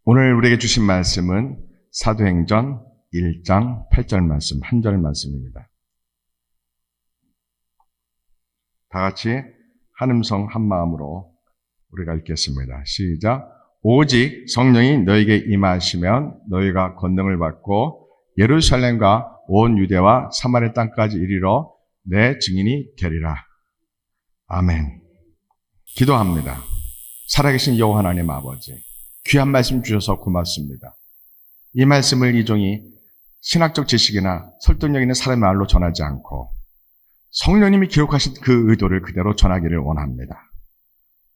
오늘 우리에게 주신 말씀은 사도행전 1장 8절 말씀, 한 절 말씀입니다. 다 같이 한 음성 한 마음으로 우리가 읽겠습니다. 시작. 오직 성령이 너에게 임하시면 너희가 권능을 받고 예루살렘과 온 유대와 사마리아 땅까지 이르러 내 증인이 되리라. 아멘. 기도합니다. 살아계신 여호와 하나님 아버지, 귀한 말씀 주셔서 고맙습니다. 이 말씀을 이 종이 신학적 지식이나 설득력 있는 사람의 말로 전하지 않고 성령님이 기록하신 그 의도를 그대로 전하기를 원합니다.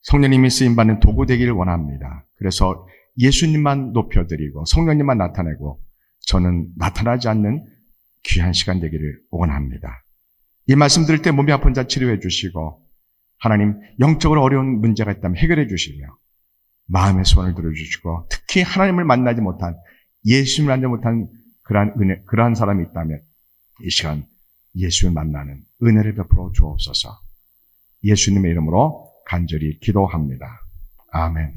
성령님이 쓰임받는 도구 되기를 원합니다. 그래서 예수님만 높여드리고 성령님만 나타내고 저는 나타나지 않는 귀한 시간 되기를 원합니다. 이 말씀 들을 때 몸이 아픈 자 치료해 주시고 하나님 영적으로 어려운 문제가 있다면 해결해 주시며 마음의 소원을 들어주시고 특히 하나님을 만나지 못한 예수님을 만나지 못한 그러한 사람이 있다면 이 시간 예수를 만나는 은혜를 베풀어 주옵소서. 예수님의 이름으로 간절히 기도합니다. 아멘.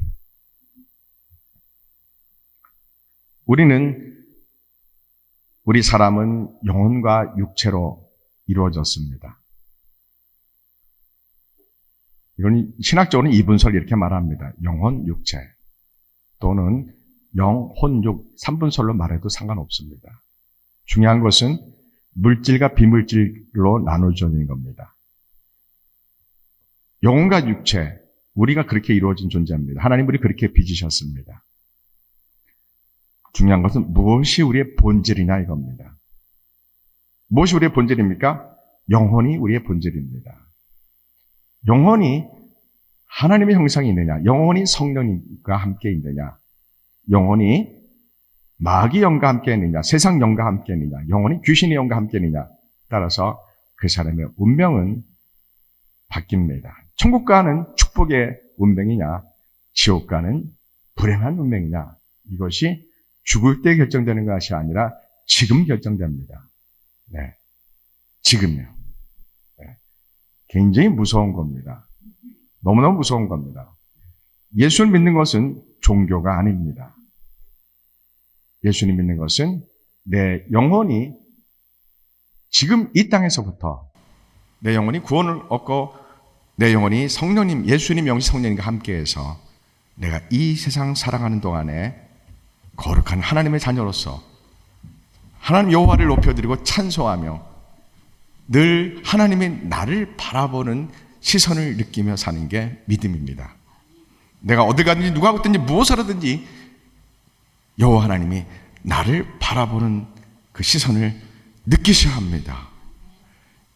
우리 사람은 영혼과 육체로 이루어졌습니다. 이건 신학적으로는 이분설 이렇게 말합니다. 영혼, 육체 또는 영혼, 육 3분설로 말해도 상관없습니다. 중요한 것은 물질과 비물질로 나눠져 있는 겁니다. 영혼과 육체, 우리가 그렇게 이루어진 존재입니다. 하나님 우리 그렇게 빚으셨습니다. 중요한 것은 무엇이 우리의 본질이냐 이겁니다. 무엇이 우리의 본질입니까? 영혼이 우리의 본질입니다. 영혼이 하나님의 형상이 있느냐, 영혼이 성령님과 함께 있느냐, 영혼이 마귀 영과 함께 있느냐, 세상 영과 함께 있느냐, 영혼이 귀신의 영과 함께 있느냐 따라서 그 사람의 운명은 바뀝니다. 천국 가는 축복의 운명이냐, 지옥 가는 불행한 운명이냐, 이것이 죽을 때 결정되는 것이 아니라 지금 결정됩니다. 네, 지금요. 네. 굉장히 무서운 겁니다. 너무너무 무서운 겁니다. 예수를 믿는 것은 종교가 아닙니다. 예수님 믿는 것은 내 영혼이 지금 이 땅에서부터 내 영혼이 구원을 얻고 내 영혼이 성령님, 예수님 영신 성령님과 함께해서 내가 이 세상 살아가는 동안에 거룩한 하나님의 자녀로서 하나님 여호와를 높여드리고 찬송하며 늘 하나님이 나를 바라보는 시선을 느끼며 사는 게 믿음입니다. 내가 어디 가든지 누가 있든지 무엇을 하든지 여호와 하나님이 나를 바라보는 그 시선을 느끼셔야 합니다.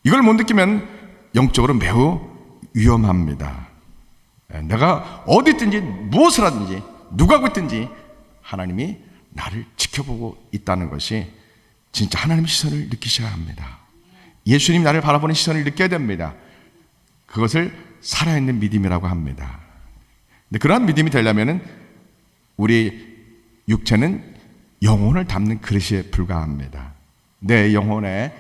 이걸 못 느끼면 영적으로 매우 위험합니다. 내가 어디 있든지 무엇을 하든지 누가 있든지 하나님이 나를 지켜보고 있다는 것이 진짜 하나님의 시선을 느끼셔야 합니다. 예수님이 나를 바라보는 시선을 느껴야 됩니다. 그것을 살아있는 믿음이라고 합니다. 근데 그러한 믿음이 되려면 우리 육체는 영혼을 담는 그릇에 불과합니다. 내 영혼에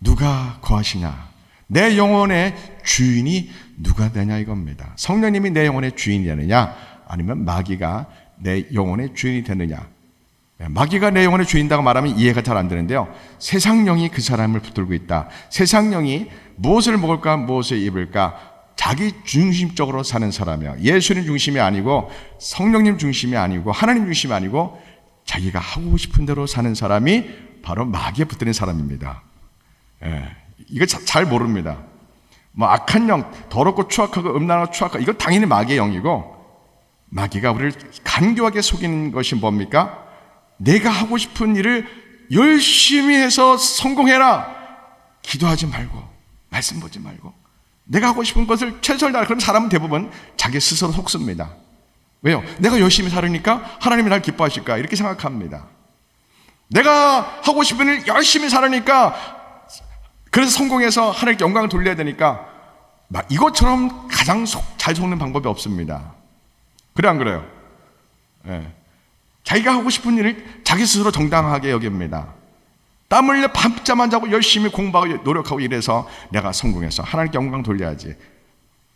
누가 거하시냐, 내 영혼의 주인이 누가 되냐 이겁니다. 성령님이 내 영혼의 주인이 되느냐 아니면 마귀가 내 영혼의 주인이 되느냐. 마귀가 내 영혼의 주인이라고 말하면 이해가 잘 안 되는데요, 세상 영이 그 사람을 붙들고 있다. 세상 영이 무엇을 먹을까 무엇을 입을까 자기 중심적으로 사는 사람이야. 예수님 중심이 아니고 성령님 중심이 아니고 하나님 중심이 아니고 자기가 하고 싶은 대로 사는 사람이 바로 마귀에 붙드는 사람입니다. 이거 잘 모릅니다. 뭐 악한 영, 더럽고 추악하고 음란하고 추악하고 이거 당연히 마귀의 영이고, 마귀가 우리를 간교하게 속이는 것이 뭡니까? 내가 하고 싶은 일을 열심히 해서 성공해라. 기도하지 말고 말씀 보지 말고 내가 하고 싶은 것을 최선을 다하라. 그런 사람은 대부분 자기 스스로 속습니다. 왜요? 내가 열심히 살으니까 하나님이 날 기뻐하실까 이렇게 생각합니다. 내가 하고 싶은 일 열심히 살으니까 그래서 성공해서 하나님께 영광을 돌려야 되니까 이것처럼 가장 잘 속는 방법이 없습니다. 그래 안 그래요? 자기가 하고 싶은 일을 자기 스스로 정당하게 여깁니다. 땀 흘려 밤잠 안 자고 열심히 공부하고 노력하고 이래서 내가 성공해서 하나님께 영광 돌려야지.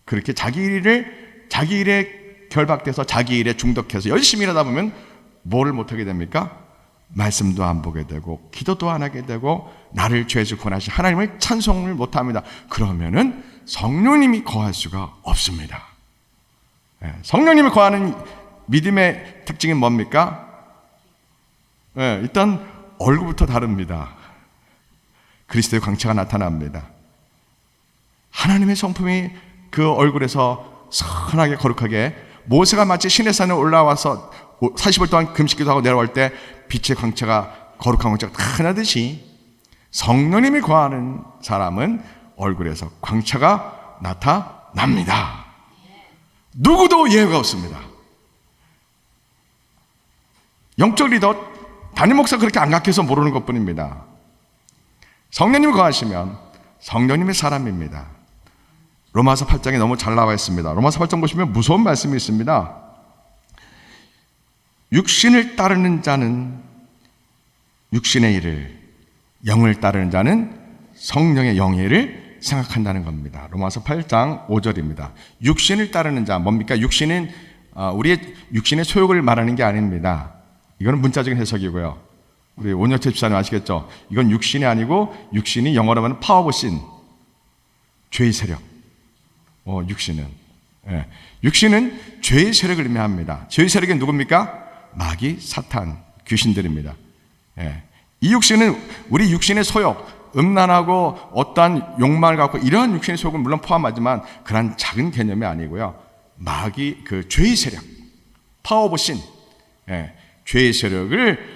그렇게 자기 일에 결박돼서 자기 일에 중독해서 열심히 일하다 보면 뭐를 못하게 됩니까? 말씀도 안 보게 되고 기도도 안 하게 되고 나를 죄에서 구원하신 하나님을 찬송을 못합니다. 그러면은 성령님이 거할 수가 없습니다. 성령님이 거하는 믿음의 특징은 뭡니까? 일단 얼굴부터 다릅니다. 그리스도의 광채가 나타납니다. 하나님의 성품이 그 얼굴에서 선하게 거룩하게, 모세가 마치 시내산에 올라와서 40일 동안 금식기도 하고 내려올 때 빛의 광채가, 거룩한 광채가 다 나듯이 성령님이 거하는 사람은 얼굴에서 광채가 나타납니다. 누구도 예외가 없습니다. 영적 리더, 담임 목사 그렇게 안 각해서 모르는 것뿐입니다. 성령님이 거하시면 성령님의 사람입니다. 로마서 8장에 너무 잘 나와 있습니다. 로마서 8장 보시면 무서운 말씀이 있습니다. 육신을 따르는 자는 육신의 일을, 영을 따르는 자는 성령의 영예를 생각한다는 겁니다. 로마서 8장 5절입니다. 육신을 따르는 자, 뭡니까? 육신은 우리의 육신의 소욕을 말하는 게 아닙니다. 이거는 문자적인 해석이고요. 우리 온영채 집사님 아시겠죠? 이건 육신이 아니고, 육신이 영어로 하면 파워 오브 신, 죄의 세력. 육신은, 육신은 죄의 세력을 의미합니다. 죄의 세력이 누굽니까? 마귀, 사탄, 귀신들입니다. 이 육신은 우리 육신의 소욕, 음란하고 어떠한 욕망을 갖고 이러한 육신의 소욕은 물론 포함하지만 그런 작은 개념이 아니고요. 마귀, 그 죄의 세력, 파워 오브 신, 죄의 세력을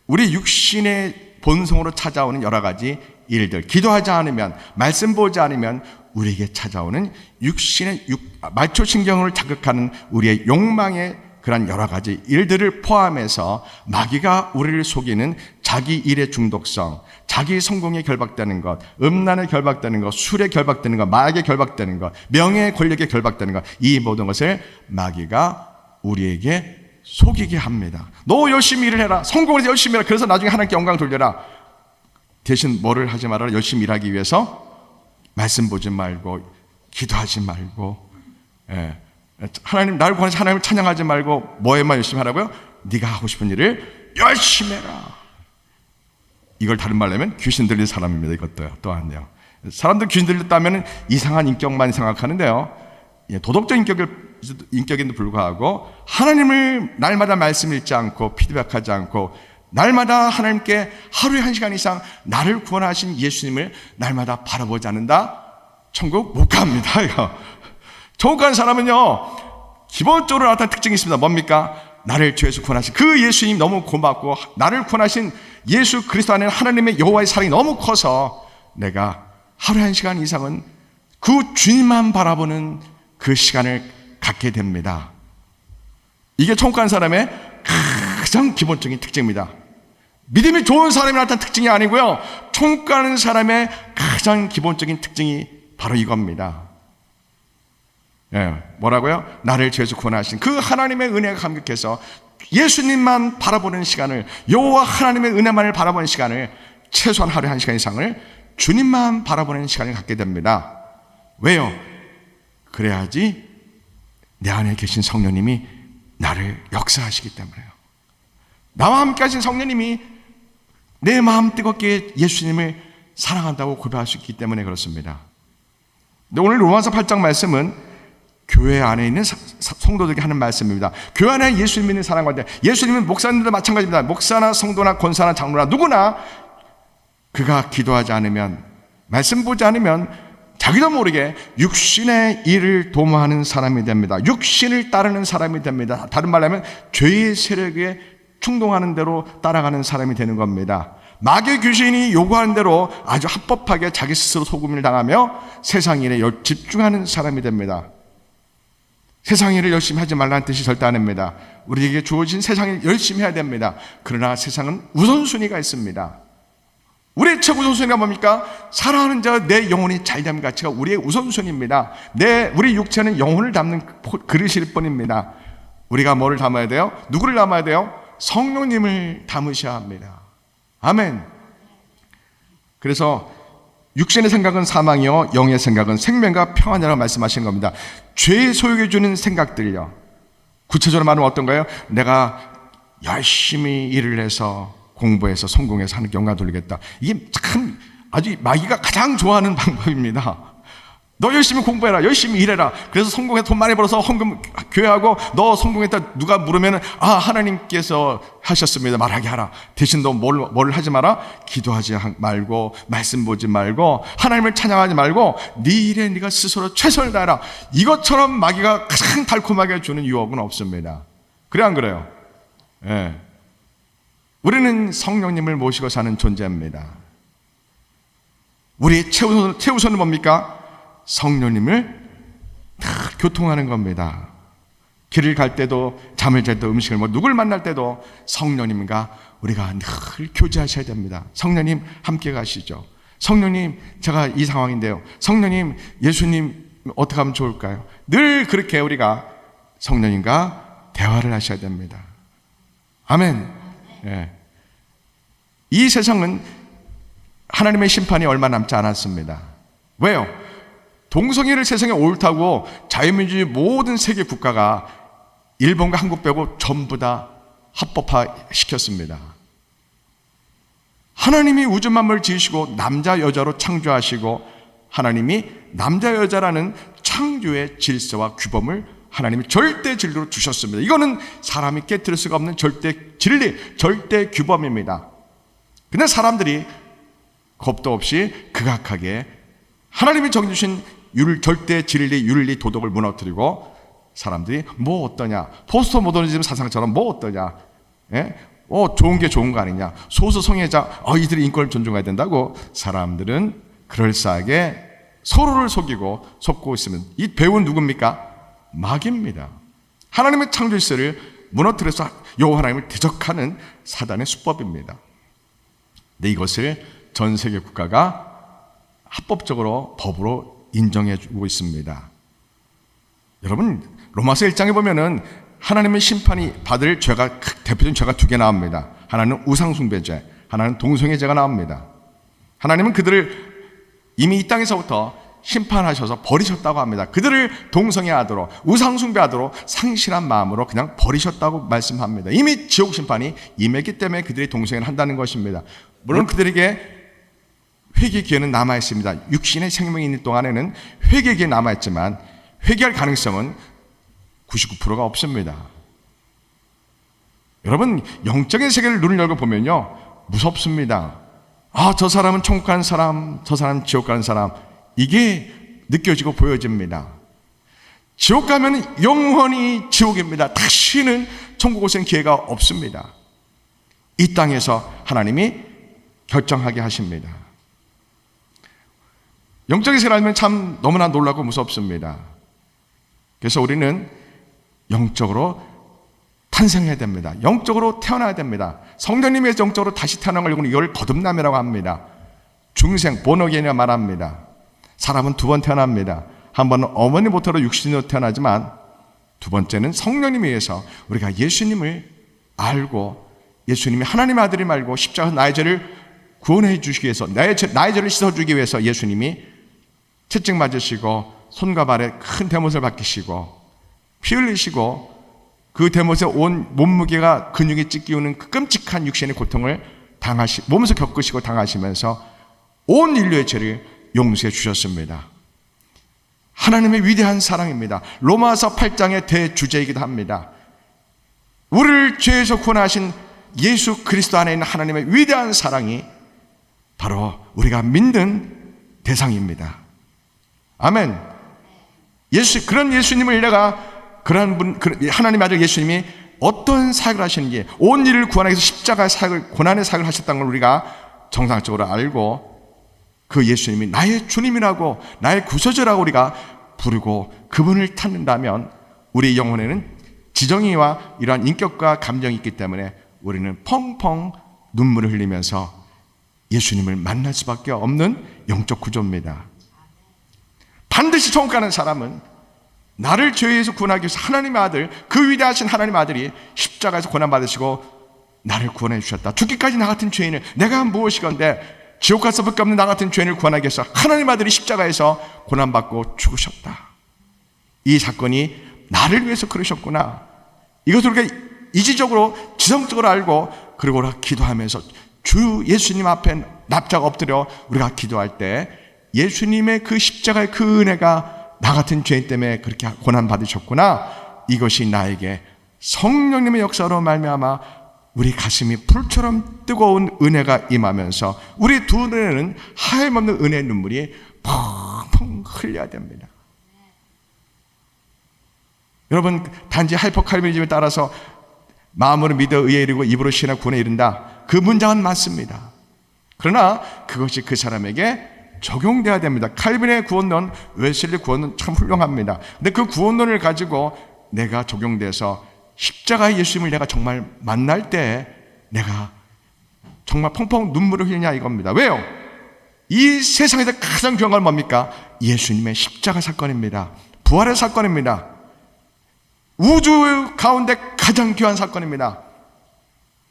우리 육신의 본성으로 찾아오는 여러 가지 일들, 기도하지 않으면, 말씀 보지 않으면 우리에게 찾아오는 육신의 말초신경을 자극하는 우리의 욕망의 그런 여러 가지 일들을 포함해서 마귀가 우리를 속이는 자기 일의 중독성, 자기 성공에 결박되는 것, 음란에 결박되는 것, 술에 결박되는 것, 마약에 결박되는 것, 명예의 권력에 결박되는 것, 이 모든 것을 마귀가 우리에게 속이게 합니다. 너 열심히 일을 해라. 성공을 해서 열심히 해라. 그래서 나중에 하나님께 영광 돌려라. 대신 뭐를 하지 말아라. 열심히 일하기 위해서 말씀 보지 말고, 기도하지 말고, 하나님, 나를 구하신 하나님을 찬양하지 말고 뭐에만 열심히 하라고요? 네가 하고 싶은 일을 열심히 해라. 이걸 다른 말로 하면 귀신 들린 사람입니다. 이것도요. 또한요. 사람들 귀신 들렸다면 이상한 인격만 생각하는데요. 도덕적 인격에도 불구하고 하나님을 날마다 말씀 읽지 않고 피드백하지 않고 날마다 하나님께 하루에 1시간 이상 나를 구원하신 예수님을 날마다 바라보지 않는다? 천국 못 갑니다. 이거. 천국 가는 사람은요, 기본적으로 나타난 특징이 있습니다. 뭡니까? 나를 죄에서 구원하신 그 예수님 너무 고맙고, 나를 구원하신 예수 그리스도 안에 하나님의 여호와의 사랑이 너무 커서 내가 하루에 1시간 이상은 그 주님만 바라보는 그 시간을 갖게 됩니다. 이게 천국 가는 사람의 가장 기본적인 특징입니다. 믿음이 좋은 사람이 나타난 특징이 아니고요, 천국 가는 사람의 가장 기본적인 특징이 바로 이겁니다. 뭐라고요? 나를 죄에서 구원하신 그 하나님의 은혜가 감격해서 예수님만 바라보는 시간을, 여호와 하나님의 은혜만을 바라보는 시간을, 최소한 하루에 1시간 이상을 주님만 바라보는 시간을 갖게 됩니다. 왜요? 그래야지 내 안에 계신 성령님이 나를 역사하시기 때문에요. 나와 함께 하신 성령님이 내 마음 뜨겁게 예수님을 사랑한다고 고백할 수 있기 때문에 그렇습니다. 근데 오늘 로마서 8장 말씀은 교회 안에 있는 성도들에게 하는 말씀입니다. 교회 안에 예수님 믿는 사람과 예수님은 목사님들도 마찬가지입니다. 목사나 성도나 권사나 장로나 누구나 그가 기도하지 않으면, 말씀 보지 않으면 자기도 모르게 육신의 일을 도모하는 사람이 됩니다. 육신을 따르는 사람이 됩니다. 다른 말로 하면 죄의 세력에 충동하는 대로 따라가는 사람이 되는 겁니다. 마귀 귀신이 요구하는 대로 아주 합법하게 자기 스스로 속임을 당하며 세상 일에 집중하는 사람이 됩니다. 세상 일을 열심히 하지 말라는 뜻이 절대 아닙니다. 우리에게 주어진 세상 일 열심히 해야 됩니다. 그러나 세상은 우선순위가 있습니다. 우리의 최고 우선순위가 뭡니까? 사랑하는 자 내 영혼이 잘됨 가치가 우리의 우선순위입니다. 우리 육체는 영혼을 담는 그릇일 뿐입니다. 우리가 뭐를 담아야 돼요? 누구를 담아야 돼요? 성령님을 담으셔야 합니다. 아멘. 그래서 육신의 생각은 사망이요 영의 생각은 생명과 평안이라고 말씀하시는 겁니다. 죄의 소욕해 주는 생각들이요, 구체적으로 말하면 어떤가요? 내가 열심히 일을 해서 공부해서 성공해서 하는 영광 돌리겠다. 이게 참 아주 마귀가 가장 좋아하는 방법입니다. 너 열심히 공부해라, 열심히 일해라. 그래서 성공해서 돈 많이 벌어서 헌금 교회하고 너 성공했다 누가 물으면 하나님께서 하셨습니다 말하게 하라. 대신 너 뭘 하지 마라? 기도하지 말고 말씀 보지 말고 하나님을 찬양하지 말고 네 일에 네가 스스로 최선을 다해라. 이것처럼 마귀가 가장 달콤하게 주는 유혹은 없습니다. 그래 안 그래요? 예. 우리는 성령님을 모시고 사는 존재입니다. 우리의 최우선은 뭡니까? 성령님을 다 교통하는 겁니다. 길을 갈 때도 잠을 잘 때도 음식을 누굴 만날 때도 성령님과 우리가 늘 교제하셔야 됩니다. 성령님 함께 가시죠. 성령님 제가 이 상황인데요. 성령님 예수님 어떻게 하면 좋을까요? 늘 그렇게 우리가 성령님과 대화를 하셔야 됩니다. 아멘. 예. 이 세상은 하나님의 심판이 얼마 남지 않았습니다. 왜요? 동성애를 세상에 옳다고 자유민주주의 모든 세계 국가가 일본과 한국 빼고 전부 다 합법화시켰습니다. 하나님이 우주 만물을 지으시고 남자 여자로 창조하시고 하나님이 남자 여자라는 창조의 질서와 규범을 하나님이 절대 진리로 두셨습니다. 이거는 사람이 깨뜨릴 수가 없는 절대 진리, 절대 규범입니다. 근데 사람들이 겁도 없이 극악하게 하나님이 정해주신 절대 진리, 윤리, 도덕을 무너뜨리고 사람들이 뭐 어떠냐, 포스트 모더니즘 사상처럼 뭐 어떠냐, 예? 좋은 게 좋은 거 아니냐, 소수 성애자, 이들이 인권을 존중해야 된다고 사람들은 그럴싸하게 서로를 속고 있으면 이 배우는 누굽니까? 마귀입니다. 하나님의 창조 질서를 무너뜨려서 여호와 하나님을 대적하는 사단의 수법입니다. 근데 이것을 전 세계 국가가 합법적으로 법으로 인정해주고 있습니다. 여러분 로마서 1장에 보면은 하나님의 심판이 받을 죄가 대표적인 죄가 두 개 나옵니다. 하나는 우상숭배죄, 하나는 동성애죄가 나옵니다. 하나님은 그들을 이미 이 땅에서부터 심판하셔서 버리셨다고 합니다. 그들을 동성애하도록 우상숭배하도록 상실한 마음으로 그냥 버리셨다고 말씀합니다. 이미 지옥 심판이 임했기 때문에 그들이 동성애를 한다는 것입니다. 물론 그들에게 회개 기회는 남아있습니다. 육신의 생명이 있는 동안에는 회개 기회 남아있지만 회개할 가능성은 99%가 없습니다. 여러분 영적인 세계를 눈을 열고 보면요 무섭습니다. 저 사람은 천국 가는 사람, 저 사람은 지옥 가는 사람, 이게 느껴지고 보여집니다. 지옥 가면 영원히 지옥입니다. 다시는 천국 오실 기회가 없습니다. 이 땅에서 하나님이 결정하게 하십니다. 영적인 세계를 알면 참 너무나 놀라고 무섭습니다. 그래서 우리는 영적으로 탄생해야 됩니다. 영적으로 태어나야 됩니다. 성령님의 영적으로 다시 태어난 걸 이걸 거듭남이라고 합니다. 중생, 본어게인이라 말합니다. 사람은 두 번 태어납니다. 한 번은 어머니 모태로 육신으로 태어나지만 두 번째는 성령님에 의해서 우리가 예수님을 알고 예수님이 하나님의 아들임 알고 십자가에서 나의 죄를 구원해 주시기 위해서 나의 죄를 씻어주기 위해서 예수님이 채찍 맞으시고 손과 발에 큰 대못을 박히시고 피 흘리시고 그 대못에 온 몸무게가 근육이 찢기우는 그 끔찍한 육신의 고통을 몸에서 겪으시고 당하시면서 온 인류의 죄를 용서해 주셨습니다. 하나님의 위대한 사랑입니다. 로마서 8장의 대주제이기도 합니다. 우리를 죄에서 구원하신 예수 그리스도 안에 있는 하나님의 위대한 사랑이 바로 우리가 믿는 대상입니다. 아멘. 그런 예수님을 하나님의 아들 예수님이 어떤 사역을 하시는지, 온 일을 구하기 위해서 십자가의 사역을, 고난의 사역을 하셨다는 걸 우리가 정상적으로 알고 그 예수님이 나의 주님이라고, 나의 구세주라고 우리가 부르고 그분을 찾는다면 우리 영혼에는 지정의와 이러한 인격과 감정이 있기 때문에 우리는 펑펑 눈물을 흘리면서 예수님을 만날 수밖에 없는 영적 구조입니다. 반드시 천국 가는 사람은 나를 죄에서 구원하기 위해서 하나님의 아들, 그 위대하신 하나님의 아들이 십자가에서 고난받으시고 나를 구원해 주셨다. 죽기까지 나 같은 죄인을, 내가 무엇이건데 지옥 갈 수밖에 없는 나 같은 죄인을 구원하기 위해서 하나님의 아들이 십자가에서 고난받고 죽으셨다. 이 사건이 나를 위해서 그러셨구나. 이것을 우리가 이지적으로 지성적으로 알고 그리고 우리가 기도하면서 주 예수님 앞에 납작 엎드려 우리가 기도할 때 예수님의 그 십자가의 그 은혜가 나 같은 죄인 때문에 그렇게 고난받으셨구나, 이것이 나에게 성령님의 역사로 말미암아 우리 가슴이 불처럼 뜨거운 은혜가 임하면서 우리 두 눈에는 하염없는 은혜의 눈물이 펑펑 흘려야 됩니다. 여러분, 단지 하이퍼칼빈리즘에 따라서 마음으로 믿어 의에 이르고 입으로 신하 구원에 이른다, 그 문장은 맞습니다. 그러나 그것이 그 사람에게 적용돼야 됩니다. 칼빈의 구원론, 웨슬리 구원론 참 훌륭합니다. 근데 그 구원론을 가지고 내가 적용돼서 십자가의 예수님을 내가 정말 만날 때 내가 정말 펑펑 눈물을 흘리냐 이겁니다. 왜요? 이 세상에서 가장 귀한 건 뭡니까? 예수님의 십자가 사건입니다. 부활의 사건입니다. 우주 가운데 가장 귀한 사건입니다.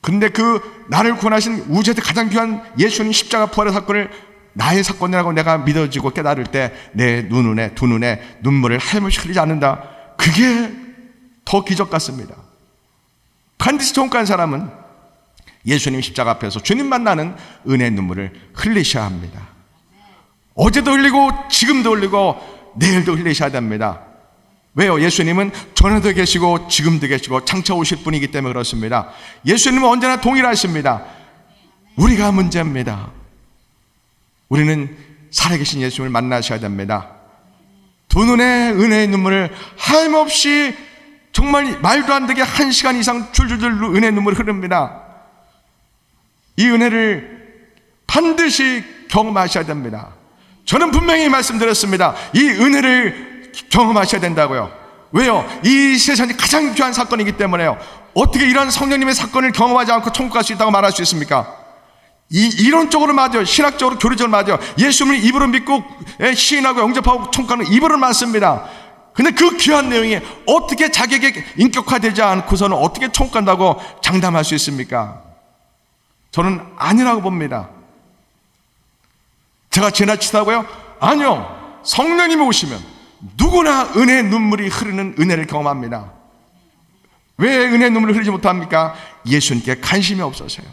근데 그 나를 구원하신 우주에서 가장 귀한 예수님 십자가 부활의 사건을 나의 사건이라고 내가 믿어지고 깨달을 때 내 눈에 두 눈에 눈물을 하염없이 흘리지 않는다, 그게 더 기적 같습니다. 반드시 통과한 사람은 예수님 십자가 앞에서 주님 만나는 은혜의 눈물을 흘리셔야 합니다. 어제도 흘리고 지금도 흘리고 내일도 흘리셔야 됩니다. 왜요? 예수님은 전에도 계시고 지금도 계시고 장차 오실 분이기 때문에 그렇습니다. 예수님은 언제나 동일하십니다. 우리가 문제입니다. 우리는 살아계신 예수님을 만나셔야 됩니다. 두 눈에 은혜의 눈물을 하염없이 정말 말도 안 되게 1시간 이상 줄줄줄 은혜의 눈물이 흐릅니다. 이 은혜를 반드시 경험하셔야 됩니다. 저는 분명히 말씀드렸습니다. 이 은혜를 경험하셔야 된다고요. 왜요? 이 세상이 가장 귀한 사건이기 때문에요. 어떻게 이런 성령님의 사건을 경험하지 않고 천국 갈 수 있다고 말할 수 있습니까? 이론적으로 맞아요. 신학적으로, 교리적으로 맞아요. 예수님을 입으로 믿고 시인하고 영접하고 천국 가는 입으로는 맞습니다. 근데 그 귀한 내용이 어떻게 자기에게 인격화되지 않고서는 어떻게 천국 간다고 장담할 수 있습니까? 저는 아니라고 봅니다. 제가 지나치다고요? 아니요. 성령님이 오시면 누구나 은혜의 눈물이 흐르는 은혜를 경험합니다. 왜 은혜의 눈물을 흐르지 못합니까? 예수님께 관심이 없어서요.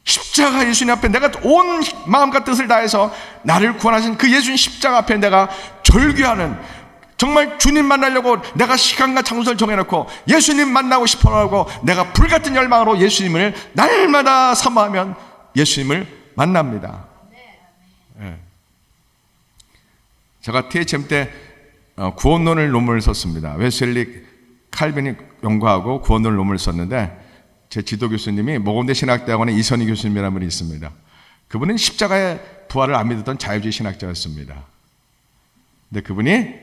십자가 예수님 앞에 내가 온 마음과 뜻을 다해서 나를 구원하신 그 예수님 십자가 앞에 내가 절규하는, 정말 주님 만나려고 내가 시간과 장소를 정해놓고 예수님 만나고 싶어하고 내가 불같은 열망으로 예수님을 날마다 사모하면 예수님을 만납니다. 네. 제가 THM 때 구원론을 논문을 썼습니다. 웨슬리 칼빈이 연구하고 구원론 논문을 썼는데 제 지도 교수님이 모건대 신학대학원의 이선희 교수님이라는 분이 있습니다. 그분은 십자가의 부활을 안 믿었던 자유주의 신학자였습니다. 근데 그분이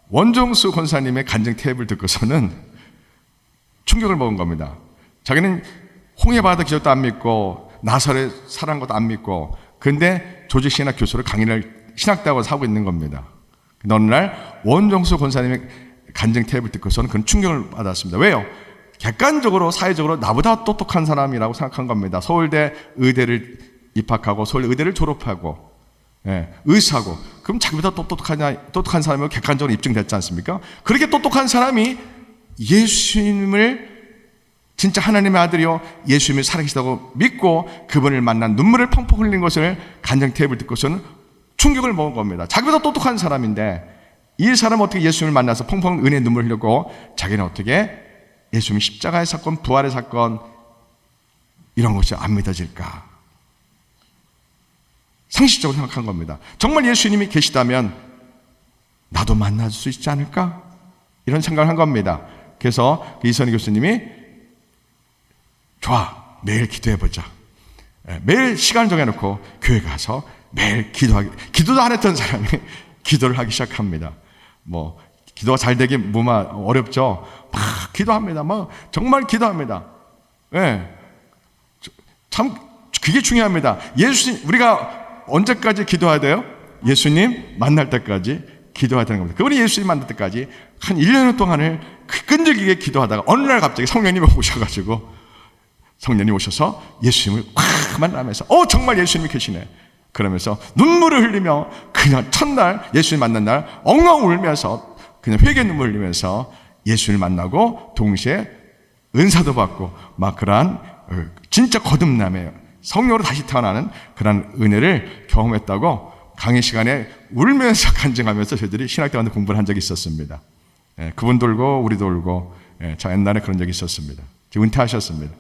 원종수 권사님의 간증 테이프를 듣고서는 충격을 먹은 겁니다. 자기는 홍해바다 기적도 안 믿고 나사렛 살아난 것도 안 믿고, 근데 조직신학 교수로 강의를 신학대학원에서 하고 있는 겁니다. 어느 날 원종수 권사님의 간증 테이프를 듣고서는 그런 충격을 받았습니다. 왜요? 객관적으로 사회적으로 나보다 똑똑한 사람이라고 생각한 겁니다. 서울대 의대를 입학하고 서울대 의대를 졸업하고 의사고, 그럼 자기보다 똑똑한 사람이 객관적으로 입증됐지 않습니까? 그렇게 똑똑한 사람이 예수님을 진짜 하나님의 아들이요 예수님이 살아계시다고 믿고 그분을 만난 눈물을 펑펑 흘린 것을 간증 테이프를 듣고서는 충격을 먹은 겁니다. 자기보다 똑똑한 사람인데 이 사람은 어떻게 예수님을 만나서 펑펑 은혜의 눈물을 흘렸고 자기는 어떻게 예수님이 십자가의 사건, 부활의 사건 이런 것이 안 믿어질까? 상식적으로 생각한 겁니다. 정말 예수님이 계시다면 나도 만날 수 있지 않을까? 이런 생각을 한 겁니다. 그래서 이선희 교수님이 좋아, 매일 기도해보자. 매일 시간을 정해놓고 교회 가서 매일 기도도 안 했던 사람이 기도를 하기 시작합니다. 기도가 잘 되기 어렵죠. 막 기도합니다. 정말 기도합니다. 참 그게 중요합니다. 우리가 언제까지 기도해야 돼요? 예수님 만날 때까지 기도해야 되는 겁니다. 그분이 예수님 만날 때까지 한 1년 동안을 끈질기게 기도하다가 어느 날 갑자기 성령님이 오셔서 예수님을 확 만나면서 정말 예수님이 계시네. 그러면서 눈물을 흘리며 그냥 첫날 예수님 만난 날 엉엉 울면서 그냥 회개 눈물 흘리면서 예수를 만나고 동시에 은사도 받고 막 그러한 진짜 거듭남의 성령으로 다시 태어나는 그런 은혜를 경험했다고 강의 시간에 울면서 간증하면서 저희들이 신학대학원에 공부를 한 적이 있었습니다. 그분도 울고 우리도 울고, 저 옛날에 그런 적이 있었습니다. 지금 은퇴하셨습니다.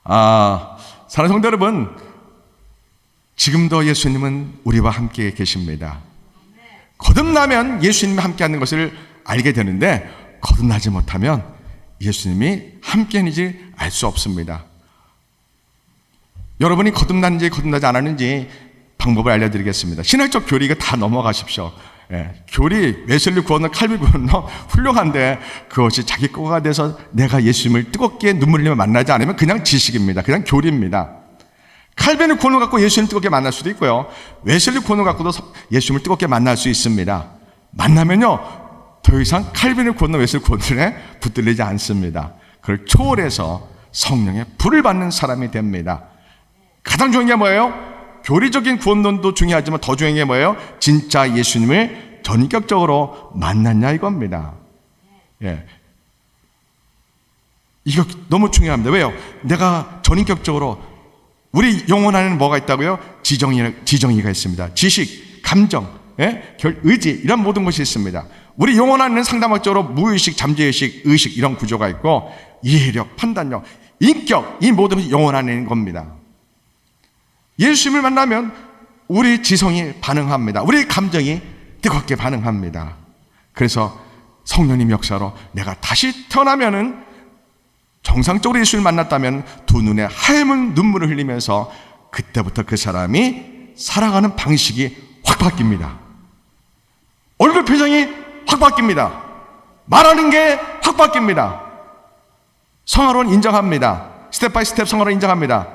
사랑하는 성도 여러분, 지금도 예수님은 우리와 함께 계십니다. 거듭나면 예수님과 함께하는 것을 알게 되는데, 거듭나지 못하면 예수님이 함께하는지 알 수 없습니다. 여러분이 거듭났는지 거듭나지 않았는지 방법을 알려드리겠습니다. 신학적 교리 이거 다 넘어가십시오. 교리, 웨슬리 구원은 칼빈 구원은 훌륭한데 그것이 자기 거가 돼서 내가 예수님을 뜨겁게 눈물 흘리며 만나지 않으면 그냥 지식입니다. 그냥 교리입니다. 칼빈의 구원을 갖고 예수님을 뜨겁게 만날 수도 있고요, 웨슬리 구원을 갖고도 예수님을 뜨겁게 만날 수 있습니다. 만나면요 더 이상 칼빈의 구원과 웨슬리 구원에 붙들리지 않습니다. 그걸 초월해서 성령의 불을 받는 사람이 됩니다. 가장 중요한 게 뭐예요? 교리적인 구원론도 중요하지만 더 중요한 게 뭐예요? 진짜 예수님을 전격적으로 만났냐 이겁니다. 이거 너무 중요합니다. 왜요? 내가 전인격적으로, 우리 영혼 안에는 뭐가 있다고요? 지정의가 있습니다. 지식, 감정, 의지, 이런 모든 것이 있습니다. 우리 영혼 안에는 상담학적으로 무의식, 잠재의식, 의식 이런 구조가 있고, 이해력, 판단력, 인격, 이 모든 것이 영혼 안에 있는 겁니다. 예수님을 만나면 우리 지성이 반응합니다. 우리 감정이 뜨겁게 반응합니다. 그래서 성령님 역사로 내가 다시 태어나면은, 정상적으로 예수를 만났다면 두 눈에 하얀 눈물을 흘리면서 그때부터 그 사람이 살아가는 방식이 확 바뀝니다. 얼굴 표정이 확 바뀝니다. 말하는 게 확 바뀝니다. 성화론 인정합니다. 스텝 바이 스텝 성화론 인정합니다.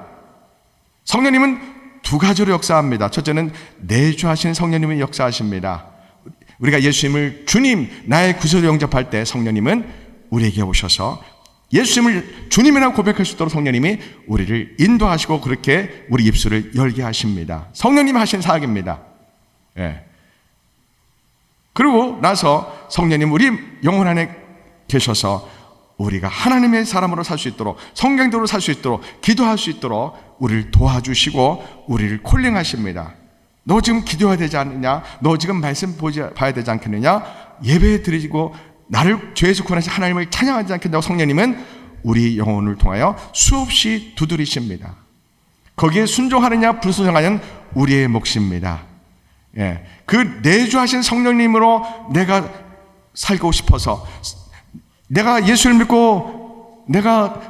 성령님은 두 가지로 역사합니다. 첫째는 내주하신 성령님은 역사하십니다. 우리가 예수님을 주님, 나의 구세주로 영접할 때 성령님은 우리에게 오셔서 예수님을 주님이라고 고백할 수 있도록 성령님이 우리를 인도하시고 그렇게 우리 입술을 열게 하십니다. 성령님이 하신 사역입니다. 그리고 나서 성령님 우리 영혼 안에 계셔서 우리가 하나님의 사람으로 살 수 있도록, 성경대로 살 수 있도록, 기도할 수 있도록 우리를 도와주시고 우리를 콜링하십니다. 너 지금 기도해야 되지 않느냐? 너 지금 말씀 봐야 되지 않겠느냐? 예배 드리고 나를 죄에서 구원하신 하나님을 찬양하지 않겠냐고 성령님은 우리 영혼을 통하여 수없이 두드리십니다. 거기에 순종하느냐 불순종하느냐는 우리의 몫입니다. 그 내주하신 성령님으로 내가 살고 싶어서, 내가 예수를 믿고 내가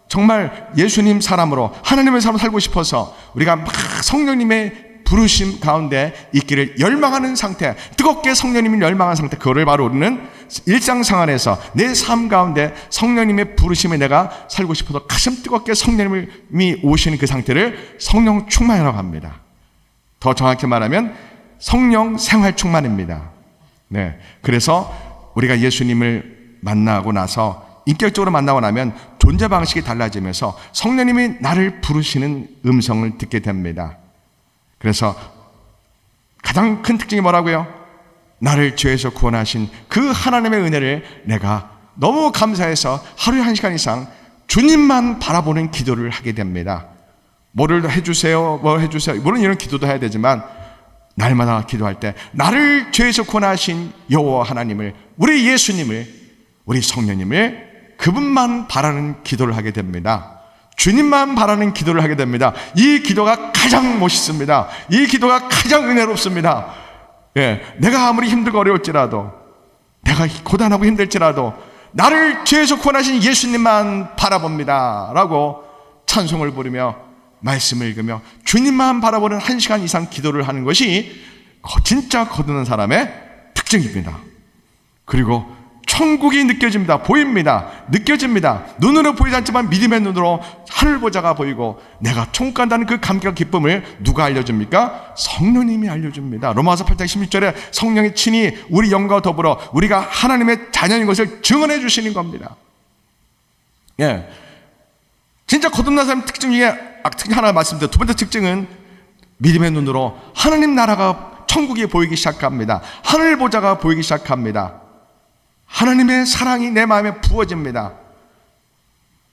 정말 예수님 사람으로, 하나님의 사람으로 살고 싶어서 우리가 막 성령님의 부르심 가운데 있기를 열망하는 상태, 뜨겁게 성령님을 열망하는 상태, 그거를 바로 우리는 일상생활에서 내 삶 가운데 성령님의 부르심에 내가 살고 싶어서 가슴 뜨겁게 성령님이 오시는 그 상태를 성령 충만이라고 합니다. 더 정확히 말하면 성령 생활 충만입니다. 그래서 우리가 예수님을 만나고 나서, 인격적으로 만나고 나면 존재 방식이 달라지면서 성령님이 나를 부르시는 음성을 듣게 됩니다. 그래서 가장 큰 특징이 뭐라고요? 나를 죄에서 구원하신 그 하나님의 은혜를 내가 너무 감사해서 하루에 1시간 이상 주님만 바라보는 기도를 하게 됩니다. 뭐를 해주세요, 뭐 해주세요, 물론 이런 기도도 해야 되지만 날마다 기도할 때 나를 죄에서 구원하신 여호와 하나님을, 우리 예수님을, 우리 성령님을, 그분만 바라는 기도를 하게 됩니다. 주님만 바라는 기도를 하게 됩니다. 이 기도가 가장 멋있습니다. 이 기도가 가장 은혜롭습니다. 내가 아무리 힘들고 어려울지라도, 내가 고단하고 힘들지라도 나를 죄에서 구원하신 예수님만 바라봅니다 라고 찬송을 부르며 말씀을 읽으며 주님만 바라보는 1시간 이상 기도를 하는 것이 진짜 거듭난 사람의 특징입니다. 그리고 천국이 느껴집니다. 보입니다. 느껴집니다. 눈으로 보이지 않지만 믿음의 눈으로 하늘 보자가 보이고, 내가 천국 간다는 그 감격과 기쁨을 누가 알려줍니까? 성령님이 알려줍니다. 로마서 8장 16절에 성령이 친히 우리 영과 더불어 우리가 하나님의 자녀인 것을 증언해 주시는 겁니다. 진짜 거듭난 사람 특징 중에 특징 하나 말씀드려요. 두 번째 특징은 믿음의 눈으로 하나님 나라가, 천국이 보이기 시작합니다. 하늘 보자가 보이기 시작합니다. 하나님의 사랑이 내 마음에 부어집니다.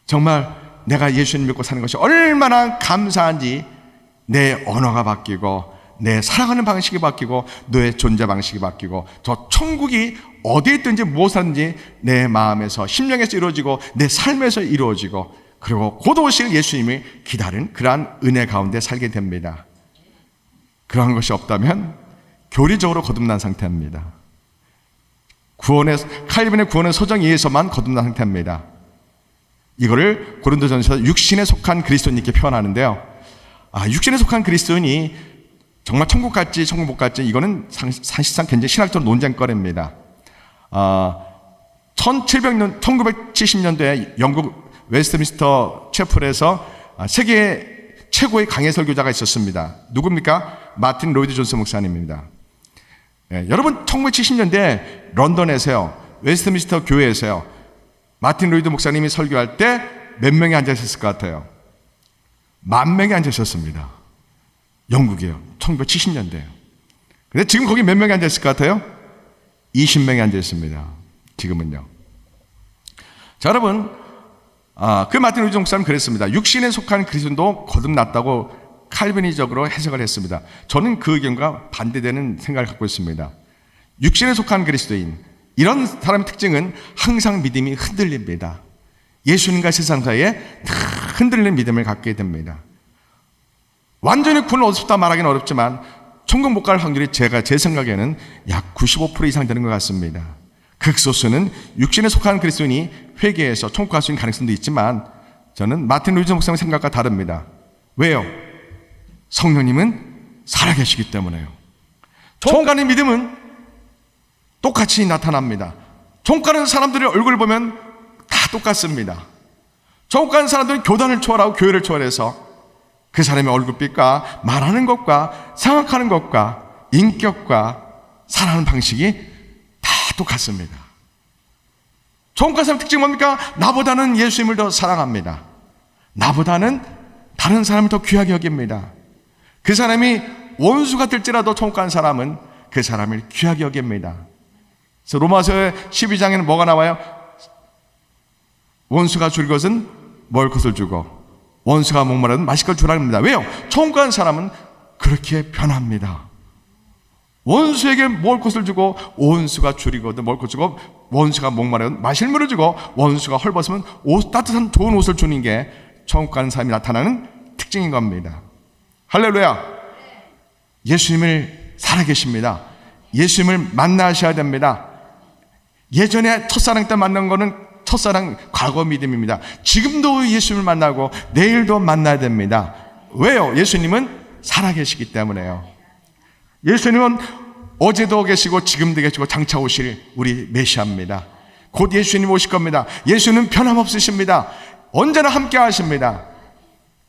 정말 내가 예수님 믿고 사는 것이 얼마나 감사한지 내 언어가 바뀌고 내 살아가는 방식이 바뀌고 너의 존재 방식이 바뀌고 저 천국이 어디에 있든지 무엇을 하든지 내 마음에서 심령에서 이루어지고 내 삶에서 이루어지고 그리고 곧 오실 예수님을 기다리는 그러한 은혜 가운데 살게 됩니다. 그러한 것이 없다면 교리적으로 거듭난 상태입니다. 칼빈의 구원의 소정에 의해서만 거듭난 상태입니다. 이거를 고린도전서 육신에 속한 그리스도인께 표현하는데요. 육신에 속한 그리스도인이 정말 천국 갈지 천국 못 갈지 이거는 사실상 굉장히 신학적 논쟁거리입니다. 1970년도에 영국 웨스트민스터 채플에서 세계 최고의 강해 설교자가 있었습니다. 누굽니까? 마틴 로이드 존스 목사님입니다. 여러분 1970년대 런던에서요, 웨스트민스터 교회에서요, 마틴 로이드 목사님이 설교할 때 몇 명이 앉아 있었을 것 같아요? 10,000명이 앉아 있었습니다. 영국이에요. 1970년대에요. 근데 지금 거기 몇 명이 앉아 있을 것 같아요? 20명이 앉아 있습니다. 지금은요. 자, 여러분, 그 마틴 로이드 목사님은 그랬습니다. 육신에 속한 그리스도인도 거듭났다고 칼빈이적으로 해석을 했습니다. 저는 그 의견과 반대되는 생각을 갖고 있습니다. 육신에 속한 그리스도인, 이런 사람의 특징은 항상 믿음이 흔들립니다. 예수님과 세상 사이에 다 흔들리는 믿음을 갖게 됩니다. 완전히 구원을 얻었다 말하기는 어렵지만 천국 못 갈 확률이 제 생각에는 약 95% 이상 되는 것 같습니다. 극소수는 육신에 속한 그리스도인이 회개해서 천국 갈 수 있는 가능성도 있지만 저는 마틴 루이즈 목사님의 생각과 다릅니다. 왜요? 성령님은 살아계시기 때문에요. 천국 가는 믿음은 똑같이 나타납니다. 천국 가는 사람들의 얼굴을 보면 다 똑같습니다. 천국 가는 사람들은 교단을 초월하고 교회를 초월해서 그 사람의 얼굴빛과 말하는 것과 생각하는 것과 인격과 살아가는 방식이 다 똑같습니다. 천국 가는 사람의 특징이 뭡니까? 나보다는 예수님을 더 사랑합니다. 나보다는 다른 사람을 더 귀하게 여깁니다. 그 사람이 원수가 될지라도 천국 가는 사람은 그 사람을 귀하게 여깁니다. 그래서 로마서 12장에는 뭐가 나와요? 원수가 줄 것은 먹을 것을 주고 원수가 목마르면 마실 걸 주라 합니다. 왜요? 천국 가는 사람은 그렇게 변합니다. 원수에게 먹을 것을 주고 원수가 줄이거든 먹을 것을 주고 원수가 목마르면 마실 물을 주고 원수가 헐벗으면 따뜻한 좋은 옷을 주는 게 천국 가는 사람이 나타나는 특징인 겁니다. 할렐루야. 예수님을 살아계십니다. 예수님을 만나셔야 됩니다. 예전에 첫사랑 때 만난 거는 첫사랑 과거 믿음입니다. 지금도 예수님을 만나고 내일도 만나야 됩니다. 왜요? 예수님은 살아계시기 때문에요. 예수님은 어제도 계시고 지금도 계시고 장차 오실 우리 메시아입니다. 곧 예수님 오실 겁니다. 예수님은 변함없으십니다. 언제나 함께 하십니다.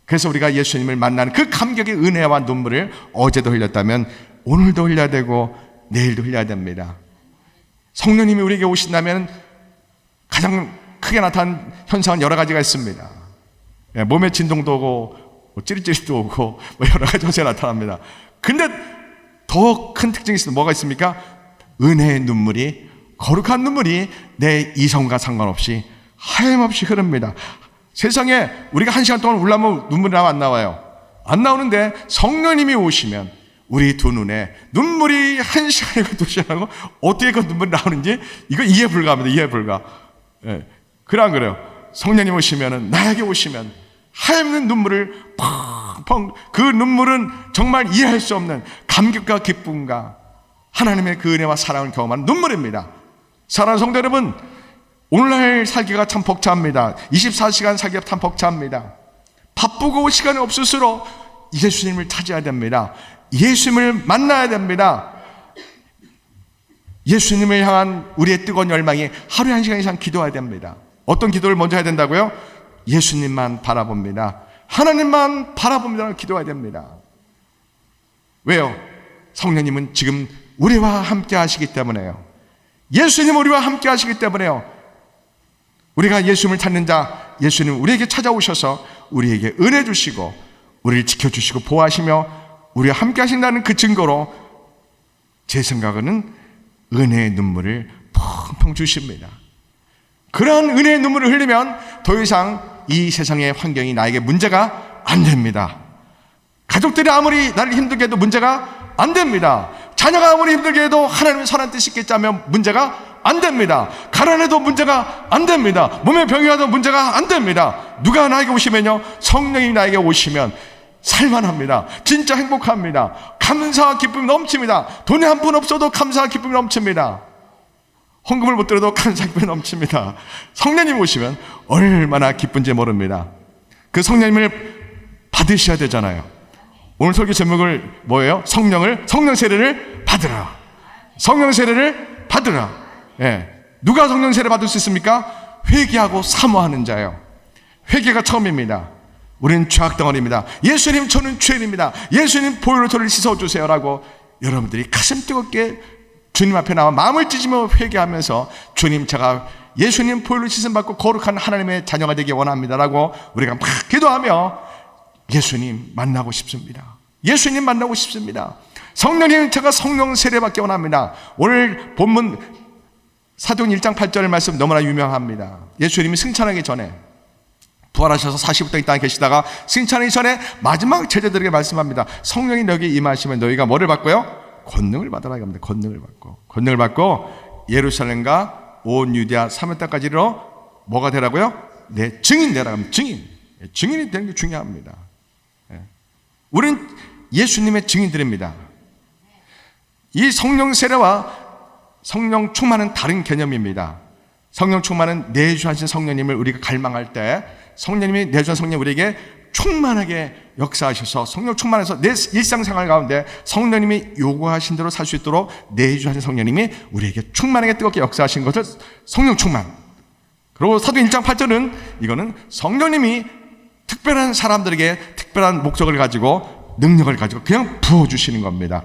그래서 우리가 예수님을 만나는 그 감격의 은혜와 눈물을 어제도 흘렸다면 오늘도 흘려야 되고 내일도 흘려야 됩니다. 성령님이 우리에게 오신다면 가장 크게 나타난 현상은 여러 가지가 있습니다. 몸에 진동도 오고 찌릿찌릿도 오고 여러 가지 현상이 나타납니다. 근데 더 큰 특징이 있습니다. 뭐가 있습니까? 은혜의 눈물이, 거룩한 눈물이 내 이성과 상관없이 하염없이 흐릅니다. 세상에 우리가 1시간 동안 울려면 눈물이 나와 안 나와요? 안 나오는데 성령님이 오시면 우리 두 눈에 눈물이 1시간이고 2시간이고 어떻게 그 눈물이 나오는지 이거 이해 불가합니다. 이해 불가. 그래 안 그래요? 성령님 오시면은, 나에게 오시면 하얀 눈물을 펑펑, 그 눈물은 정말 이해할 수 없는 감격과 기쁨과 하나님의 그 은혜와 사랑을 경험하는 눈물입니다. 사랑하는 성도 여러분, 오늘날 살기가 참 벅차합니다. 24시간 살기가 참 벅차합니다. 바쁘고 시간이 없을수록 예수님을 찾아야 됩니다. 예수님을 만나야 됩니다. 예수님을 향한 우리의 뜨거운 열망이 하루에 1시간 이상 기도해야 됩니다. 어떤 기도를 먼저 해야 된다고요? 예수님만 바라봅니다. 하나님만 바라봅니다. 기도해야 됩니다. 왜요? 성령님은 지금 우리와 함께 하시기 때문에요. 예수님 우리와 함께 하시기 때문에요. 우리가 예수님을 찾는 자, 예수님 우리에게 찾아오셔서 우리에게 은혜 주시고 우리를 지켜주시고 보호하시며 우리와 함께 하신다는 그 증거로 제 생각은 은혜의 눈물을 펑펑 주십니다. 그런 은혜의 눈물을 흘리면 더 이상 이 세상의 환경이 나에게 문제가 안 됩니다. 가족들이 아무리 나를 힘들게 해도 문제가 안 됩니다. 자녀가 아무리 힘들게 해도 하나님의 선한 뜻이 있겠지 하면 문제가 안 됩니다. 가난해도 문제가 안 됩니다. 몸에 병이 와도 문제가 안 됩니다. 누가 나에게 오시면요, 성령이 나에게 오시면 살만합니다. 진짜 행복합니다. 감사와 기쁨이 넘칩니다. 돈이 한 푼 없어도 감사와 기쁨이 넘칩니다. 헌금을 못 드려도 감사와 기쁨이 넘칩니다. 성령님 오시면 얼마나 기쁜지 모릅니다. 그 성령님을 받으셔야 되잖아요. 오늘 설교 제목을 뭐예요? 성령 세례를 받으라. 성령 세례를 받으라. 예. 누가 성령 세례 받을 수 있습니까? 회개하고 사모하는 자예요. 회개가 처음입니다. 우리는 죄악덩어리입니다. 예수님, 저는 죄인입니다. 예수님, 보혈로 저를 씻어주세요 라고 여러분들이 가슴 뜨겁게 주님 앞에 나와 마음을 찢으며 회개하면서, 주님, 제가 예수님 보혈로 씻음받고 거룩한 하나님의 자녀가 되기 원합니다 라고 우리가 막 기도하며 예수님 만나고 싶습니다. 예수님 만나고 싶습니다. 성령님, 제가 성령 세례받기 원합니다. 오늘 본문 사도행 1장 8절 말씀 너무나 유명합니다. 예수님이 승천하기 전에, 부활하셔서 40부터 이 땅에 계시다가 승천하기 전에 마지막 제자들에게 말씀합니다. 성령이 너에게 임하시면 너희가 뭐를 받고요? 권능을 받으라 이겁니다. 권능을 받고 예루살렘과 온 유대아 사면 땅까지로 뭐가 되라고요? 내 증인 되라 합니다. 증인이 되는 게 중요합니다. 우리는 예수님의 증인들입니다. 이 성령 세례와 성령 충만은 다른 개념입니다. 성령 충만은 내주하신 성령님을 우리가 갈망할 때, 성령님이 내주한 성령 우리에게 충만하게 역사하셔서 성령 충만해서 내 일상생활 가운데 성령님이 요구하신 대로 살 수 있도록 내주하신 성령님이 우리에게 충만하게 뜨겁게 역사하신 것을 성령 충만. 그리고 사도행 1장 8절은 이거는 성령님이 특별한 사람들에게 특별한 목적을 가지고 능력을 가지고 그냥 부어주시는 겁니다.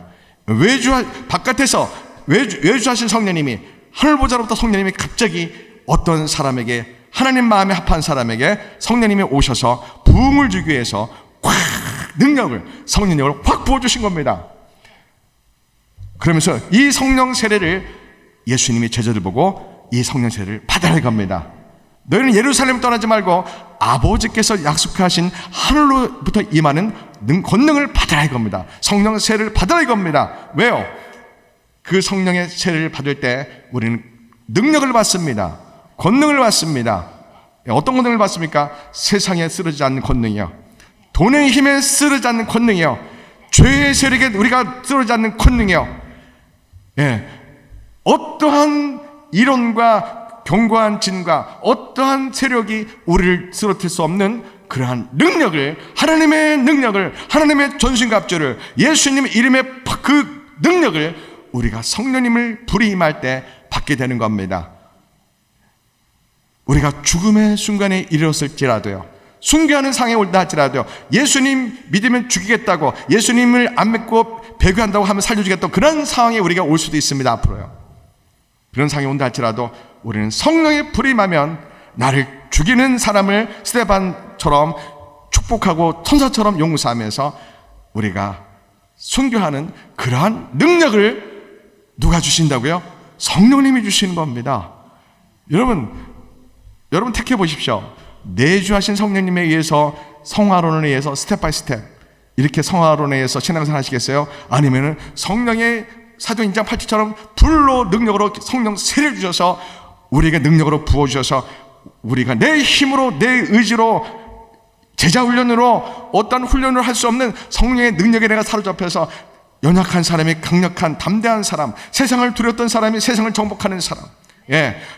바깥에서 외주하신 성령님이, 하늘보좌로부터 성령님이 갑자기 어떤 사람에게, 하나님 마음에 합한 사람에게 성령님이 오셔서 부흥을 주기 위해서 확 성령력을 확 부어주신 겁니다. 그러면서 이 성령 세례를 예수님이 제자들 보고 이 성령 세례를 받아야 겁니다. 너희는 예루살렘 떠나지 말고 아버지께서 약속하신 하늘로부터 임하는 권능을 받으라 이겁니다. 성령 세례를 받으라 이겁니다. 왜요? 그 성령의 세례를 받을 때 우리는 능력을 받습니다. 권능을 받습니다. 어떤 권능을 받습니까? 세상에 쓰러지지 않는 권능이요, 돈의 힘에 쓰러지지 않는 권능이요, 죄의 세력에 우리가 쓰러지지 않는 권능이요, 어떠한 이론과 견고한 진과 어떠한 세력이 우리를 쓰러뜨릴 수 없는 그러한 능력을, 하나님의 능력을, 하나님의 전신갑주를, 예수님 이름의 그 능력을 우리가 성령님을 불이 임할 때 받게 되는 겁니다. 우리가 죽음의 순간에 이르렀을지라도요, 순교하는 상에 올다 할지라도요, 예수님 믿으면 죽이겠다고, 예수님을 안 믿고 배교한다고 하면 살려주겠다고, 그런 상황에 우리가 올 수도 있습니다. 앞으로요. 그런 상황에 온다 할지라도 우리는 성령의 불이 임하면 나를 죽이는 사람을 스데반처럼 축복하고 천사처럼 용서하면서 우리가 순교하는 그러한 능력을 누가 주신다고요? 성령님이 주시는 겁니다. 여러분 택해 보십시오. 내주하신 성령님에 의해서, 성화론에 의해서 스텝 바이 스텝 이렇게 성화론에 의해서 신앙생활 하시겠어요? 아니면은 성령의 사도행 2장 8절처럼 불로 능력으로 성령 세례를 주셔서 우리에게 능력으로 부어주셔서 우리가 내 힘으로, 내 의지로, 제자 훈련으로, 어떤 훈련을 할 수 없는 성령의 능력에 내가 사로잡혀서 연약한 사람이 강력한 담대한 사람, 세상을 두렸던 사람이 세상을 정복하는 사람,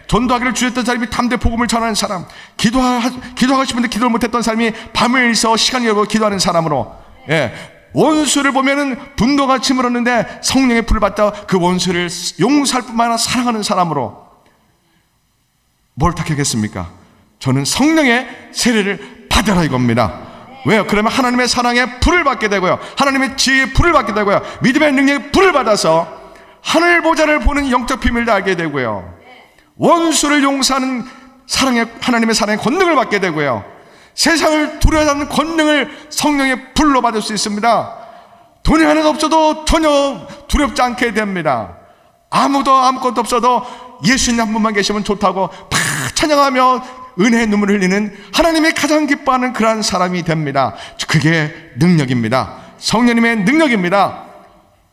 전도하기를 주셨던 사람이 담대 복음을 전하는 사람, 기도하고 싶은데 기도를 못했던 사람이 밤을 서 시간을 열고 기도하는 사람으로, 원수를 보면은 분노가 치밀었는데 성령의 불을 받다 그 원수를 용서할 뿐만 아니라 사랑하는 사람으로 뭘 택하겠습니까? 저는 성령의 세례를 받아라 이겁니다. 왜요? 그러면 하나님의 사랑의 불을 받게 되고요, 하나님의 지혜의 불을 받게 되고요, 믿음의 능력의 불을 받아서 하늘 보좌를 보는 영적 비밀을 알게 되고요, 원수를 용서하는 하나님의 사랑의 권능을 받게 되고요, 세상을 두려워하는 권능을 성령의 불로 받을 수 있습니다. 돈이 하나도 없어도 전혀 두렵지 않게 됩니다. 아무것도 없어도 예수님 한 분만 계시면 좋다고 막 찬양하며 은혜의 눈물을 흘리는 하나님이 가장 기뻐하는 그러한 사람이 됩니다. 그게 능력입니다. 성령님의 능력입니다.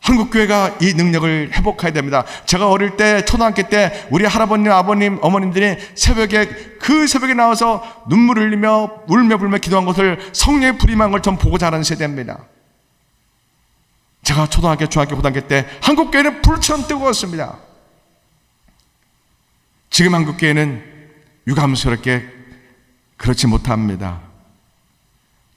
한국교회가 이 능력을 회복해야 됩니다. 제가 어릴 때, 초등학교 때 우리 할아버님, 아버님, 어머님들이 그 새벽에 나와서 눈물을 흘리며 울며 불며 기도한 것을, 성령의 불이 임한 걸 전 보고 자란 세대입니다. 제가 초등학교, 중학교, 고등학교 때 한국교회는 불처럼 뜨거웠습니다. 지금 한국교회는 유감스럽게 그렇지 못합니다.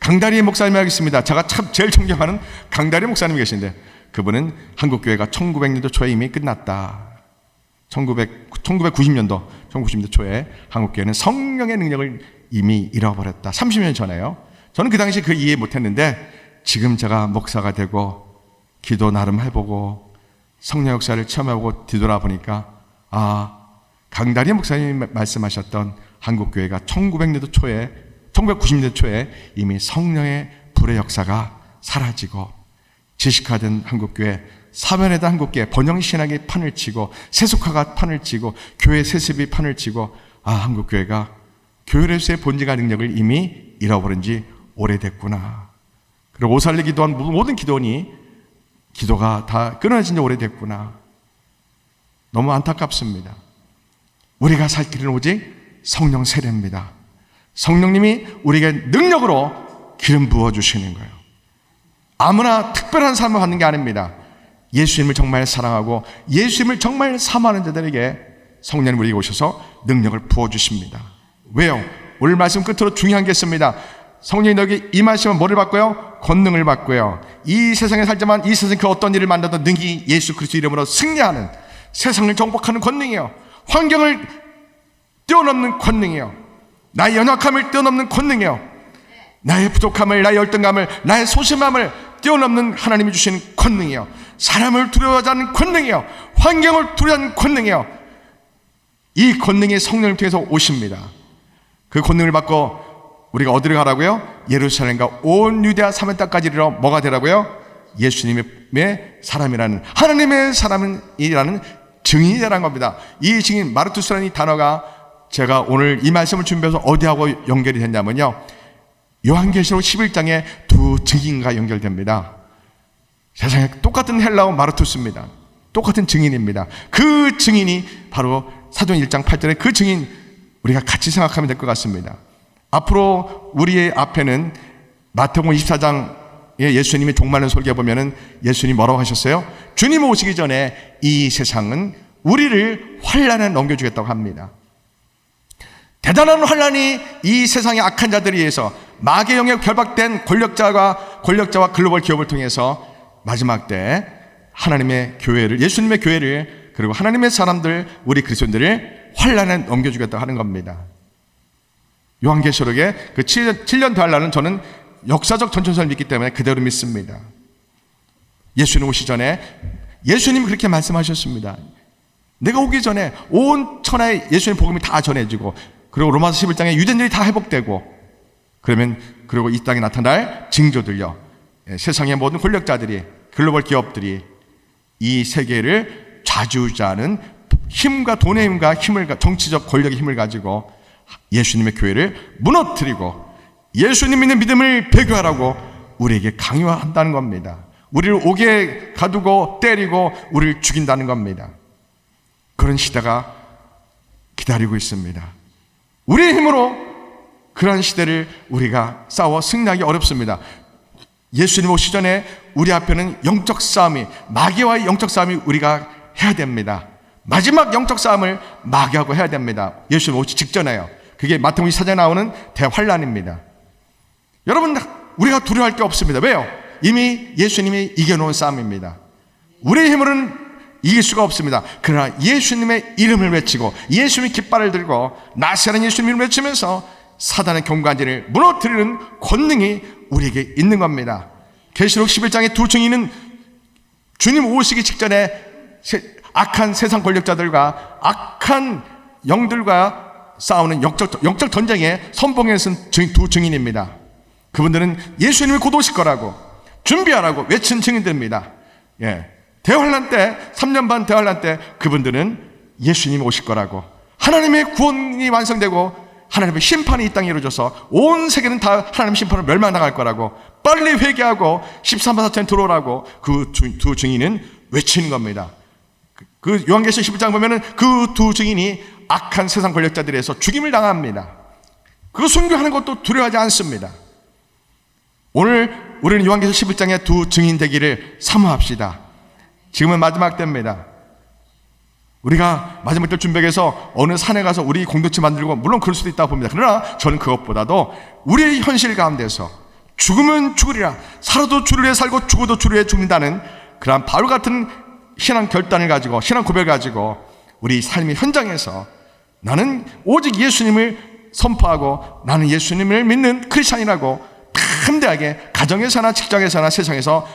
강다리 목사님이 하겠습니다. 제가 참 제일 존경하는 강다리 목사님이 계신데, 그분은 한국교회가 1900년도 초에 이미 끝났다. 1990년도 초에 한국교회는 성령의 능력을 이미 잃어버렸다. 30년 전에요. 저는 그 당시 그 이해 못했는데, 지금 제가 목사가 되고 기도 나름 해보고 성령 역사를 체험하고 뒤돌아보니까, 강다리 목사님이 말씀하셨던 한국교회가 1900년도 초에, 1990년도 초에 이미 성령의 불의 역사가 사라지고, 지식화된 한국교회, 사면에다 한국교회, 번영신학이 판을 치고, 세속화가 판을 치고, 교회 세습이 판을 치고, 한국교회가 교회로서의 본질과 능력을 이미 잃어버린 지 오래됐구나. 그리고 오살리 기도한 모든 기도가 다 끊어진 지 오래됐구나. 너무 안타깝습니다. 우리가 살 길은 오직 성령 세례입니다. 성령님이 우리에게 능력으로 기름 부어주시는 거예요. 아무나 특별한 삶을 받는 게 아닙니다. 예수님을 정말 사랑하고 예수님을 정말 사모하는 자들에게 성령님 우리에게 오셔서 능력을 부어주십니다. 왜요? 오늘 말씀 끝으로 중요한 게 있습니다. 성령이 너에게 임하시면 뭐를 받고요? 권능을 받고요. 이 세상에 살지만 이 세상 그 어떤 일을 만나도 능히 예수 그리스도 이름으로 승리하는, 세상을 정복하는 권능이에요. 환경을 뛰어넘는 권능이에요. 나의 연약함을 뛰어넘는 권능이에요. 나의 부족함을, 나의 열등감을, 나의 소심함을 뛰어넘는 하나님이 주신 권능이요. 사람을 두려워하지 않는 권능이요. 환경을 두려워하는 권능이요. 이 권능이 성령을 통해서 오십니다. 그 권능을 받고 우리가 어디로 가라고요? 예루살렘과 온 유대아 사면 땅까지 이르러 뭐가 되라고요? 예수님의 사람이라는, 하나님의 사람이라는 증인이 되라는 겁니다. 이 증인, 마르투스라는 이 단어가 제가 오늘 이 말씀을 준비해서 어디하고 연결이 됐냐면요, 요한계시록 11장에 두 증인과 연결됩니다. 세상에 똑같은 헬라어 마르투스입니다. 똑같은 증인입니다. 그 증인이 바로 사도행 1장 8절에 그 증인, 우리가 같이 생각하면 될 것 같습니다. 앞으로 우리의 앞에는 마태복음 24장에 예수님이 종말론 설교해 보면은 예수님이 뭐라고 하셨어요? 주님 오시기 전에 이 세상은 우리를 환난에 넘겨주겠다고 합니다. 대단한 환난이 이 세상의 악한 자들에 의해서, 마귀의 영에 결박된 권력자와 글로벌 기업을 통해서 마지막 때 하나님의 교회를, 예수님의 교회를, 그리고 하나님의 사람들, 우리 그리스도인들을 환난에 넘겨주겠다고 하는 겁니다. 요한계시록의 그 7년 대환란은 저는 역사적 전천선을 믿기 때문에 그대로 믿습니다. 예수님 오시기 전에 예수님이 그렇게 말씀하셨습니다. 내가 오기 전에 온 천하에 예수님 복음이 다 전해지고, 그리고 로마서 11장에 유대인들이 다 회복되고, 그리고 이 땅에 나타날 징조들요, 세상의 모든 권력자들이, 글로벌 기업들이 이 세계를 좌지우지하는 힘과 돈의 힘과 정치적 권력의 힘을 가지고 예수님의 교회를 무너뜨리고 예수님 믿는 믿음을 배교하라고 우리에게 강요한다는 겁니다. 우리를 옥에 가두고 때리고 우리를 죽인다는 겁니다. 그런 시대가 기다리고 있습니다. 우리의 힘으로 그러한 시대를 우리가 싸워 승리하기 어렵습니다. 예수님 오시기 전에 우리 앞에는 영적 싸움이, 마귀와의 영적 싸움이 우리가 해야 됩니다. 마지막 영적 싸움을 마귀하고 해야 됩니다. 예수님 오시기 직전에요. 그게 마태복음 24장에 나오는 대환란입니다. 여러분, 우리가 두려워할 게 없습니다. 왜요? 이미 예수님이 이겨놓은 싸움입니다. 우리의 힘으로는 이길 수가 없습니다. 그러나 예수님의 이름을 외치고 예수님의 깃발을 들고 나사렛 예수님 이름을 외치면서 사단의 경관진을 무너뜨리는 권능이 우리에게 있는 겁니다. 계시록 11장의 두 증인은 주님 오시기 직전에 악한 세상 권력자들과 악한 영들과 싸우는 영적 전쟁에 선봉에 쓴 두 증인입니다. 그분들은 예수님이 곧 오실 거라고 준비하라고 외친 증인들입니다. 대환란 때, 3년 반 대환란 때 그분들은 예수님이 오실 거라고, 하나님의 구원이 완성되고 하나님의 심판이 이 땅에 이루어져서 온 세계는 다 하나님의 심판으로 멸망당할 거라고, 빨리 회개하고 13만 4천에 들어오라고 그 두 증인은 외치는 겁니다. 그 요한계시록 11장 보면은 그 두 증인이 악한 세상 권력자들에서 죽임을 당합니다. 그 순교하는 것도 두려워하지 않습니다. 오늘 우리는 요한계시록 11장의 두 증인 되기를 사모합시다. 지금은 마지막 때입니다. 우리가 마지막 때 준비해서 어느 산에 가서 우리 공동체 만들고, 물론 그럴 수도 있다고 봅니다. 그러나 저는 그것보다도 우리의 현실 가운데서 죽으면 죽으리라, 살아도 주를 위해 살고 죽어도 주를 위해 죽는다는 그러한 바울 같은 신앙 결단을 가지고, 신앙 고백을 가지고 우리 삶의 현장에서 나는 오직 예수님을 선포하고 나는 예수님을 믿는 크리스찬이라고 담대하게 가정에서나 직장에서나 세상에서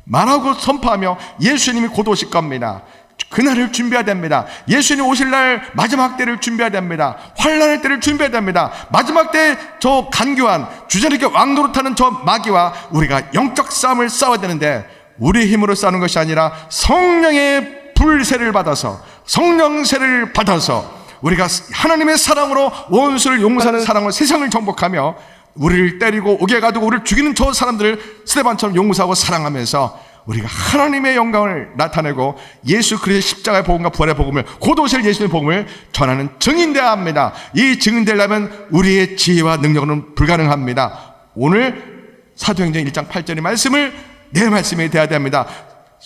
말하고 선포하며, 예수님이 곧 오실 겁니다. 그날을 준비해야 됩니다. 예수님 오실 날 마지막 때를 준비해야 됩니다. 환난의 때를 준비해야 됩니다. 마지막 때 저 간교한 주저리게 왕노릇하는 저 마귀와 우리가 영적 싸움을 싸워야 되는데, 우리 힘으로 싸우는 것이 아니라 성령의 불세를 받아서, 성령세를 받아서 우리가 하나님의 사랑으로 원수를 용서하는 사랑으로 세상을 정복하며, 우리를 때리고 옥에 가두고 우리를 죽이는 저 사람들을 스데반처럼 용서하고 사랑하면서 우리가 하나님의 영광을 나타내고 예수 그리스도의 십자가의 복음과 부활의 복음을, 곧 오실 예수님의 복음을 전하는 증인되어야 합니다. 이 증인되려면 우리의 지혜와 능력은 불가능합니다. 오늘 사도행전 1장 8절의 말씀을 내 말씀이 되어야 됩니다.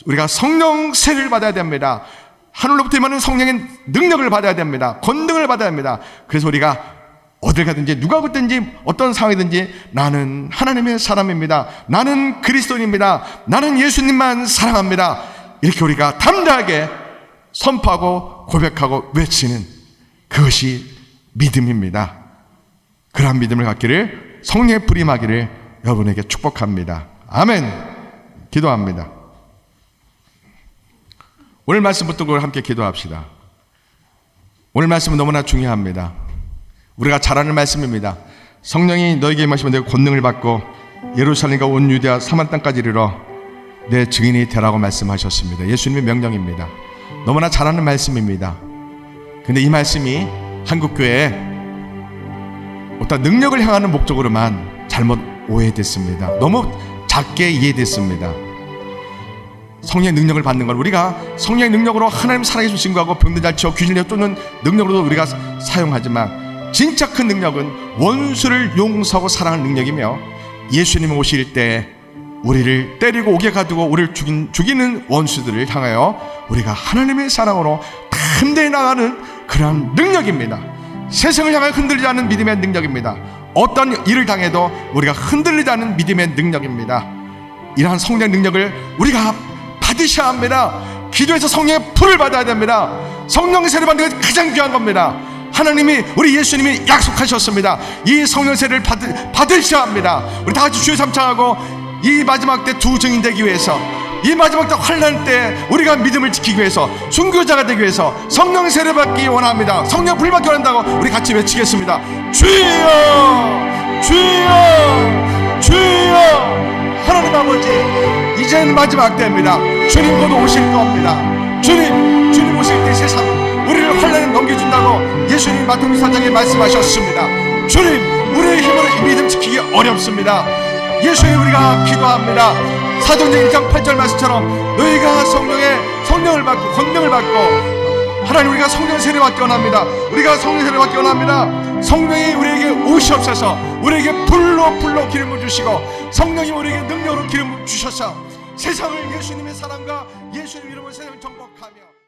우리가 성령 세를 받아야 됩니다. 하늘로부터 임하는 성령의 능력을 받아야 됩니다. 권능을 받아야 됩니다. 그래서 우리가 어딜 가든지 누가 걷든지 어떤 상황이든지 나는 하나님의 사람입니다. 나는 그리스도인입니다. 나는 예수님만 사랑합니다. 이렇게 우리가 담대하게 선포하고 고백하고 외치는 그것이 믿음입니다. 그러한 믿음을 갖기를, 성령의 불이 임하기를 여러분에게 축복합니다. 아멘. 기도합니다. 오늘 말씀 붙들고 함께 기도합시다. 오늘 말씀은 너무나 중요합니다. 우리가 잘 아는 말씀입니다. 성령이 너에게 임하시면 내가 권능을 받고 예루살렘과 온 유대와 사만 땅까지 이르러 내 증인이 되라고 말씀하셨습니다. 예수님의 명령입니다. 너무나 잘 아는 말씀입니다. 근데 이 말씀이 한국교회에 어떤 능력을 향하는 목적으로만 잘못 오해됐습니다. 너무 작게 이해됐습니다. 성령의 능력을 받는 걸, 우리가 성령의 능력으로 하나님 살아계신 증거하고 병든 잘 치워 귀신을 쫓는 능력으로도 우리가 사용하지만, 진짜 큰 능력은 원수를 용서하고 사랑하는 능력이며, 예수님 오실 때 우리를 때리고 옥에 가두고 우리를 죽이는 원수들을 향하여 우리가 하나님의 사랑으로 담대히 나가는 그런 능력입니다. 세상을 향하여 흔들리지 않는 믿음의 능력입니다. 어떤 일을 당해도 우리가 흔들리지 않는 믿음의 능력입니다. 이러한 성령의 능력을 우리가 받으셔야 합니다. 기도해서 성령의 불을 받아야 됩니다. 성령의 세를 받는 것이 가장 귀한 겁니다. 하나님이, 우리 예수님이 약속하셨습니다. 이 성령세를 받으셔야 합니다. 우리 다 같이 주여 삼창하고 이 마지막 때 두 증인 되기 위해서, 이 마지막 때 환난 때 우리가 믿음을 지키기 위해서, 순교자가 되기 위해서 성령세를 받기 원합니다. 성령 불 받기 원한다고 우리 같이 외치겠습니다. 주여, 주여, 주여. 하나님 아버지, 이제는 마지막 때입니다. 주님 곧 오실 겁니다. 주님 오실 때 세상 우리를 환난에 넘겨준다고 예수님 마태복음 4장에 말씀하셨습니다. 주님, 우리의 힘으로 이 믿음 지키기 어렵습니다. 예수님, 우리가 기도합니다. 사도행전 1장 8절 말씀처럼 너희가 성령을 받고 권능을 받고, 하나님, 우리가 성령 세례 받기 원합니다. 우리가 성령 세례 받기 원합니다. 성령이 우리에게 오시옵소서. 우리에게 불로 기름을 주시고, 성령이 우리에게 능력으로 기름을 주셔서 세상을 예수님의 사랑과 예수님 이름으로 세상을 정복하며